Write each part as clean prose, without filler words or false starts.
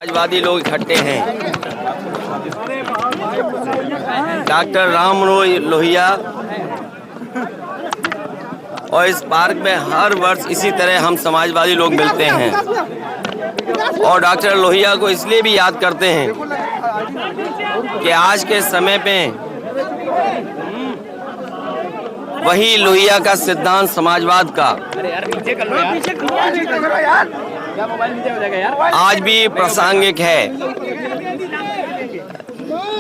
समाजवादी लोग इकट्ठे हैं। डॉक्टर राममनोहर लोहिया और इस पार्क में हर वर्ष इसी तरह हम समाजवादी लोग मिलते हैं और डॉक्टर लोहिया को इसलिए भी याद करते हैं कि आज के समय पे वही लोहिया का सिद्धांत समाजवाद का आज भी प्रासंगिक है।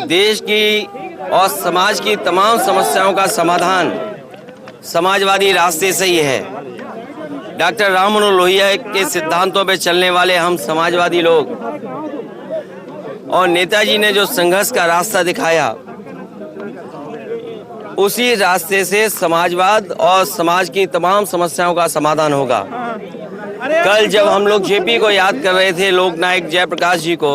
देश की और समाज की तमाम समस्याओं का समाधान समाजवादी रास्ते से ही है। डॉक्टर राममनोहर लोहिया के सिद्धांतों पे चलने वाले हम समाजवादी लोग और नेताजी ने जो संघर्ष का रास्ता दिखाया उसी रास्ते से समाजवाद और समाज की तमाम समस्याओं का समाधान होगा। कल जब हम लोग जेपी को याद कर रहे थे, लोकनायक जयप्रकाश जी को,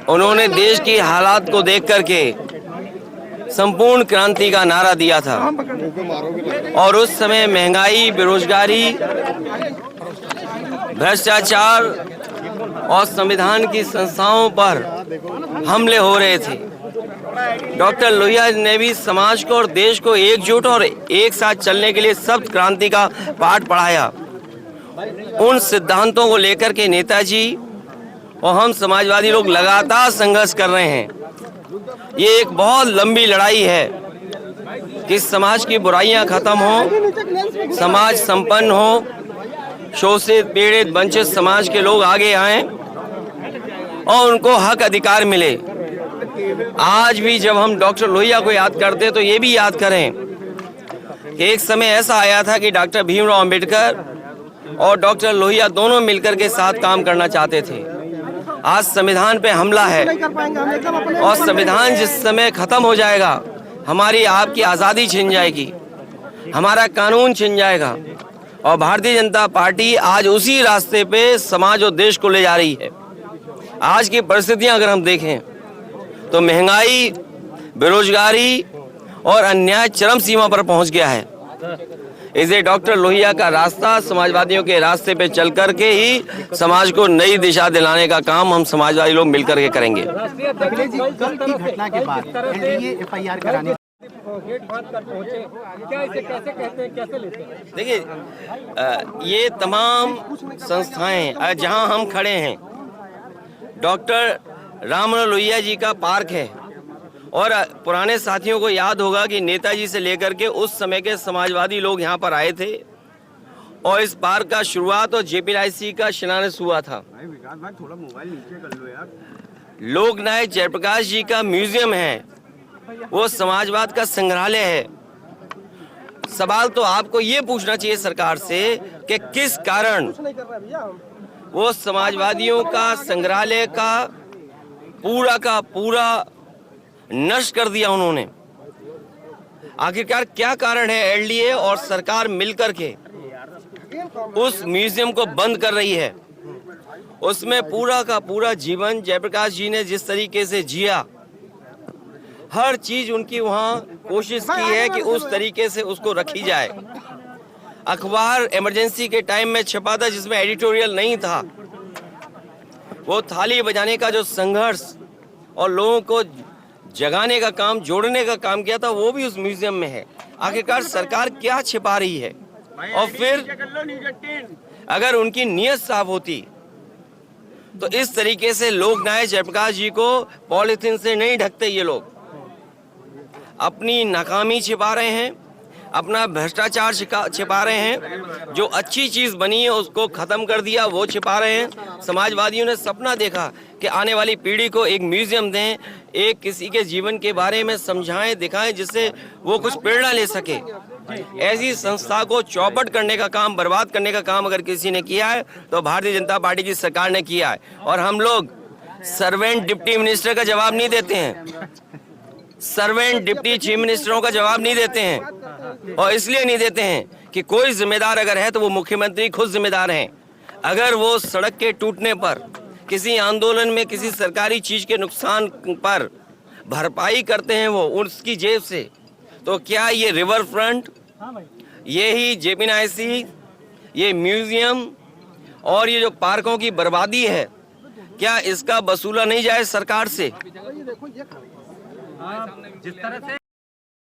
उन्होंने देश की हालात को देख करके संपूर्ण क्रांति का नारा दिया था और उस समय महंगाई, बेरोजगारी, भ्रष्टाचार और संविधान की संस्थाओं पर हमले हो रहे थे। डॉक्टर लोहिया ने भी समाज को और देश को एकजुट और एक साथ चलने के लिए सप्त क्रांति का पाठ पढ़ाया। उन सिद्धांतों को लेकर के नेताजी और हम समाजवादी लोग लगातार संघर्ष कर रहे हैं। ये एक बहुत लंबी लड़ाई है कि समाज की बुराइयां खत्म हो, समाज संपन्न हो, शोषित, पीड़ित, वंचित समाज के लोग आगे आएं और उनको हक अधिकार मिले। आज भी जब हम डॉक्टर लोहिया को याद करते हैं तो ये भी याद करें कि एक समय ऐसा आया था कि डॉक्टर भीमराव अंबेडकर और डॉक्टर लोहिया दोनों मिलकर के साथ काम करना चाहते थे। आज संविधान पे हमला है और संविधान जिस समय खत्म हो जाएगा हमारी आपकी आज़ादी छिन जाएगी, हमारा कानून छिन जाएगा और भारतीय जनता पार्टी आज उसी रास्ते पे समाज और देश को ले जा रही है। आज की परिस्थितियां अगर हम देखें तो महंगाई, बेरोजगारी और अन्याय चरम सीमा पर पहुंच गया है। इसे डॉक्टर लोहिया का रास्ता समाजवादियों के रास्ते पे चल कर के ही समाज को नई दिशा दिलाने का काम हम समाजवादी लोग मिलकर के करेंगे। घटना के बाद एनडीए एफआईआर कराने देखिए, ये तमाम संस्थाएं जहां हम खड़े हैं, डॉक्टर राममनोहर लोहिया जी का पार्क है और पुराने साथियों को याद होगा कि नेताजी से लेकर के उस समय के समाजवादी लोग यहाँ पर आए थे और इस पार्क का शुरुआत और जेपीआईसी का शिलान्यास हुआ था। लोकनायक जयप्रकाश जी का म्यूजियम है, वो समाजवाद का संग्रहालय है। सवाल तो आपको ये पूछना चाहिए सरकार से कि किस कारण वो समाजवादियों का संग्रहालय का पूरा नष्ट कर दिया उन्होंने। आखिरकार क्या कारण है? एनडीए और सरकार मिलकर के उस म्यूजियम को बंद कर रही है। उसमें पूरा का पूरा जीवन जयप्रकाश जी ने जिस तरीके से जिया, हर चीज उनकी वहां कोशिश की है कि उस तरीके से उसको रखी जाए। अखबार इमरजेंसी के टाइम में छपा था जिसमें एडिटोरियल नहीं था। वो थाली बजाने का जो संघर्ष और लोगों को जगाने का काम, जोड़ने का काम किया था, वो भी उस म्यूजियम में है। आखिरकार सरकार क्या छिपा रही है? और फिर अगर उनकी नीयत साफ होती तो इस तरीके से लोकनायक जयप्रकाश जी को पॉलिथीन से नहीं ढकते। ये लोग अपनी नाकामी छिपा रहे हैं, अपना भ्रष्टाचार छिपा रहे हैं, जो अच्छी चीज बनी है उसको खत्म कर दिया वो छिपा रहे हैं। समाजवादियों ने सपना देखा कि आने वाली पीढ़ी को एक म्यूजियम दें, एक किसी के जीवन के बारे में समझाएं, दिखाएं, जिससे वो कुछ प्रेरणा ले सके। ऐसी संस्था को चौपट करने का काम, बर्बाद करने का काम अगर किसी ने किया है तो भारतीय जनता पार्टी की सरकार ने किया है। और हम लोग सर्वेंट डिप्टी मिनिस्टर का जवाब नहीं देते हैं, सर्वेंट डिप्टी चीफ मिनिस्टरों का जवाब नहीं देते हैं। और इसलिए नहीं देते हैं कि कोई जिम्मेदार अगर है तो वो मुख्यमंत्री खुद जिम्मेदार हैं। अगर वो सड़क के टूटने पर, किसी आंदोलन में किसी सरकारी चीज के नुकसान पर भरपाई करते हैं वो उसकी जेब से, तो क्या ये रिवर फ्रंट, ये ही जेपीआईसी, ये म्यूजियम और ये जो पार्कों की बर्बादी है, क्या इसका वसूला नहीं जाए सरकार से? जिस तरह से